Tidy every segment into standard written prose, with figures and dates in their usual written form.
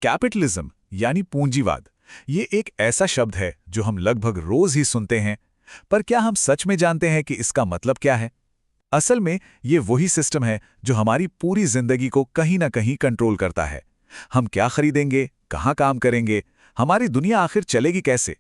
Capitalism यानी पूंजीवाद, ये एक ऐसा शब्द है जो हम लगभग रोज ही सुनते हैं, पर क्या हम सच में जानते हैं कि इसका मतलब क्या है? असल में ये वही सिस्टम है जो हमारी पूरी जिंदगी को कहीं ना कहीं कंट्रोल करता है। हम क्या खरीदेंगे, कहाँ काम करेंगे, हमारी दुनिया आखिर चलेगी कैसे?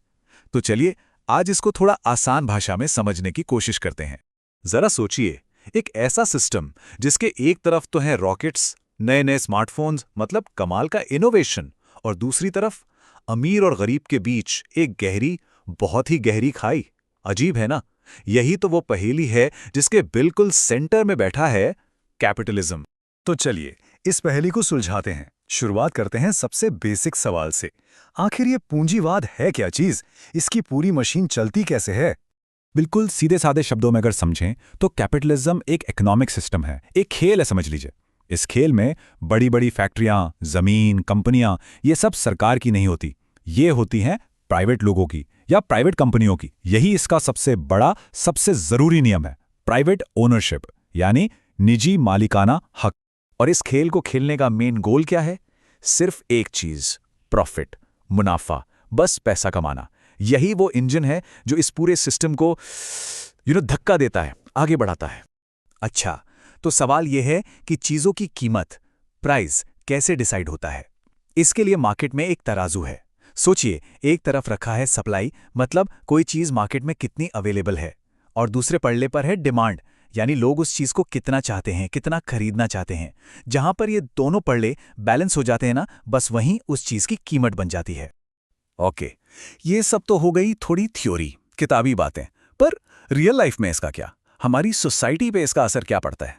तो चलिए आज इसको थोड़ा आसान भाषा में समझने की कोशिश करते हैं। जरा सोचिए, एक ऐसा सिस्टम जिसके एक तरफ तो है रॉकेट्स, नए नए स्मार्टफोन्स, मतलब कमाल का इनोवेशन, और दूसरी तरफ अमीर और गरीब के बीच एक गहरी, बहुत ही गहरी खाई। अजीब है ना? यही तो वो पहेली है जिसके बिल्कुल सेंटर में बैठा है कैपिटलिज्म। तो चलिए इस पहेली को सुलझाते हैं। शुरुआत करते हैं सबसे बेसिक सवाल से। आखिर ये पूंजीवाद है क्या चीज? इसकी पूरी मशीन चलती कैसे है? बिल्कुल सीधे साधे शब्दों में अगर समझें तो कैपिटलिज्म एक इकोनॉमिक सिस्टम है, एक खेल है समझ लीजिए। इस खेल में बड़ी बड़ी फैक्ट्रियां, जमीन, कंपनियां, ये सब सरकार की नहीं होती। ये होती हैं प्राइवेट लोगों की या प्राइवेट कंपनियों की। यही इसका सबसे बड़ा, सबसे जरूरी नियम है, प्राइवेट ओनरशिप, यानी निजी मालिकाना हक। और इस खेल को खेलने का मेन गोल क्या है? सिर्फ एक चीज, प्रॉफिट, मुनाफा, बस पैसा कमाना। यही वो इंजन है जो इस पूरे सिस्टम को धक्का देता है, आगे बढ़ाता है। अच्छा, तो सवाल यह है कि चीजों की कीमत, प्राइस, कैसे डिसाइड होता है? इसके लिए मार्केट में एक तराजू है। सोचिए, एक तरफ रखा है सप्लाई, मतलब कोई चीज मार्केट में कितनी अवेलेबल है, और दूसरे पल्ले पर है डिमांड, यानी लोग उस चीज को कितना चाहते हैं, कितना खरीदना चाहते हैं। जहां पर ये दोनों पल्ले बैलेंस हो जाते हैं ना, बस वहीं उस चीज की कीमत बन जाती है। ओके, ये सब तो हो गई थोड़ी थ्योरी, किताबी बातें, पर रियल लाइफ में इसका क्या? हमारी सोसाइटी पे इसका असर क्या पड़ता है?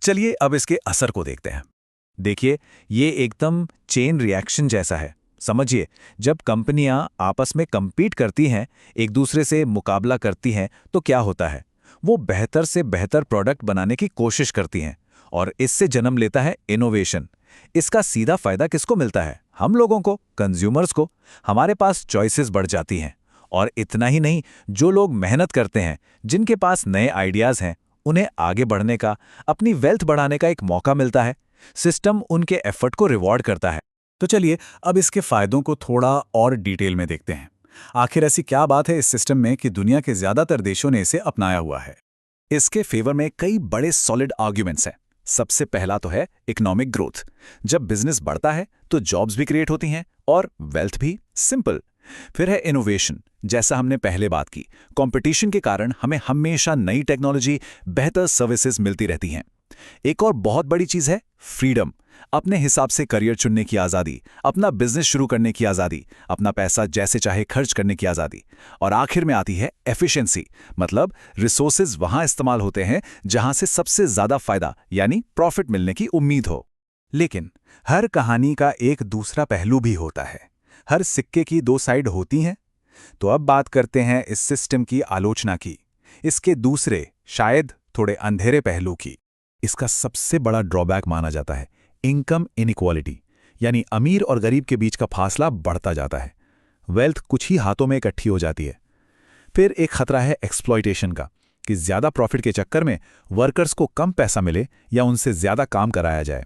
चलिए अब इसके असर को देखते हैं। देखिए, ये एकदम चेन रिएक्शन जैसा है। समझिए, जब कंपनियां आपस में कंपीट करती हैं, एक दूसरे से मुकाबला करती हैं, तो क्या होता है? वो बेहतर से बेहतर प्रोडक्ट बनाने की कोशिश करती हैं, और इससे जन्म लेता है इनोवेशन। इसका सीधा फायदा किसको मिलता है? हम लोगों को, कंज्यूमर्स को। हमारे पास चॉइसेस बढ़ जाती हैं। और इतना ही नहीं, जो लोग मेहनत करते हैं, जिनके पास नए आइडियाज हैं, उन्हें आगे बढ़ने का, अपनी वेल्थ बढ़ाने का एक मौका मिलता है। सिस्टम उनके एफर्ट को रिवॉर्ड करता है। तो चलिए अब इसके फायदों को थोड़ा और डिटेल में देखते हैं। आखिर ऐसी क्या बात है इस सिस्टम में कि दुनिया के ज्यादातर देशों ने इसे अपनाया हुआ है? इसके फेवर में कई बड़े सॉलिड आर्ग्यूमेंट्स हैं। सबसे पहला तो है इकोनॉमिक ग्रोथ। जब बिजनेस बढ़ता है तो जॉब्स भी क्रिएट होती हैं और वेल्थ भी। सिंपल। फिर है इनोवेशन, जैसा हमने पहले बात की। कंपटीशन के कारण हमें हमेशा नई टेक्नोलॉजी, बेहतर सर्विसेज मिलती रहती हैं। एक और बहुत बड़ी चीज है फ्रीडम। अपने हिसाब से करियर चुनने की आज़ादी, अपना बिजनेस शुरू करने की आज़ादी, अपना पैसा जैसे चाहे खर्च करने की आज़ादी। और आखिर में आती है एफिशिएंसी, मतलब रिसोर्सेज वहां इस्तेमाल होते हैं जहां से सबसे ज्यादा फायदा, यानी प्रॉफिट मिलने की उम्मीद हो। लेकिन हर कहानी का एक दूसरा पहलू भी होता है। हर सिक्के की दो साइड होती हैं। तो अब बात करते हैं इस सिस्टम की आलोचना की, इसके दूसरे, शायद थोड़े अंधेरे पहलू की। इसका सबसे बड़ा ड्रॉबैक माना जाता है इनकम इनइक्वालिटी, यानी अमीर और गरीब के बीच का फासला बढ़ता जाता है। वेल्थ कुछ ही हाथों में इकट्ठी हो जाती है। फिर एक खतरा है एक्सप्लॉयटेशन का, कि ज्यादा प्रॉफिट के चक्कर में वर्कर्स को कम पैसा मिले या उनसे ज्यादा काम कराया जाए।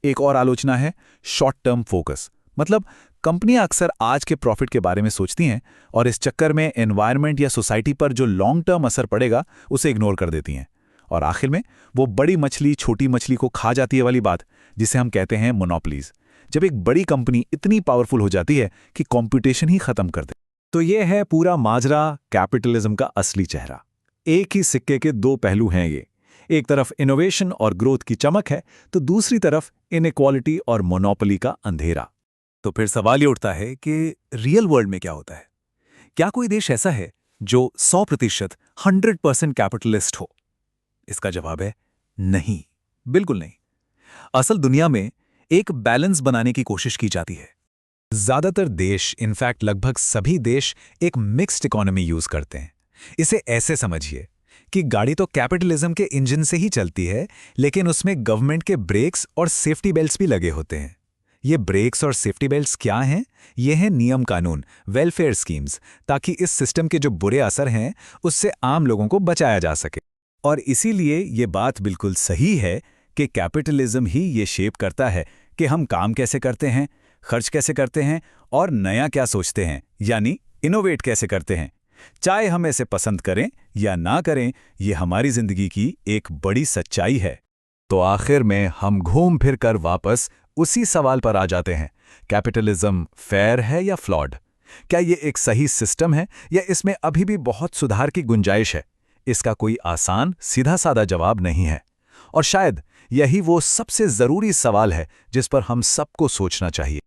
एक और आलोचना है शॉर्ट टर्म फोकस, मतलब कंपनियां अक्सर आज के प्रॉफिट के बारे में सोचती हैं और इस चक्कर में एनवायरनमेंट या सोसाइटी पर जो लॉन्ग टर्म असर पड़ेगा उसे इग्नोर कर देती हैं। और आखिर में वो बड़ी मछली छोटी मछली को खा जाती है वाली बात, जिसे हम कहते हैं मोनोपोलीज। जब एक बड़ी कंपनी इतनी पावरफुल हो जाती है कि कंपटीशन ही खत्म कर दे। तो ये है पूरा माजरा, कैपिटलिज्म का असली चेहरा। एक ही सिक्के के दो पहलू हैं ये। एक तरफ इनोवेशन और ग्रोथ की चमक है, तो दूसरी तरफ इनइक्वालिटी और मोनोपोली का अंधेरा। तो फिर सवाल ये उठता है कि रियल वर्ल्ड में क्या होता है? क्या कोई देश ऐसा है जो 100%, 100% कैपिटलिस्ट हो? इसका जवाब है नहीं, बिल्कुल नहीं। असल दुनिया में एक बैलेंस बनाने की कोशिश की जाती है। ज्यादातर देश, इनफैक्ट लगभग सभी देश, एक मिक्स्ड इकोनॉमी यूज करते हैं। इसे ऐसे समझिए कि गाड़ी तो कैपिटलिज्म के इंजन से ही चलती है, लेकिन उसमें गवर्नमेंट के ब्रेक्स और सेफ्टी बेल्ट्स भी लगे होते हैं। ये ब्रेक्स और सेफ्टी बेल्ट्स क्या हैं? ये हैं नियम कानून, वेलफेयर स्कीम्स, ताकि इस सिस्टम के जो बुरे असर हैं उससे आम लोगों को बचाया जा सके। और इसीलिए ये बात बिल्कुल सही है कि कैपिटलिज्म ही ये शेप करता है कि हम काम कैसे करते हैं, खर्च कैसे करते हैं और नया क्या सोचते हैं, यानी इनोवेट कैसे करते हैं। चाहे हम ऐसे पसंद करें या ना करें, ये हमारी जिंदगी की एक बड़ी सच्चाई है। तो आखिर में हम घूम फिर कर वापस उसी सवाल पर आ जाते हैं, कैपिटलिज्म फेयर है या फ्लॉड? क्या ये एक सही सिस्टम है या इसमें अभी भी बहुत सुधार की गुंजाइश है? इसका कोई आसान सीधा साधा जवाब नहीं है, और शायद यही वो सबसे जरूरी सवाल है जिस पर हम सबको सोचना चाहिए।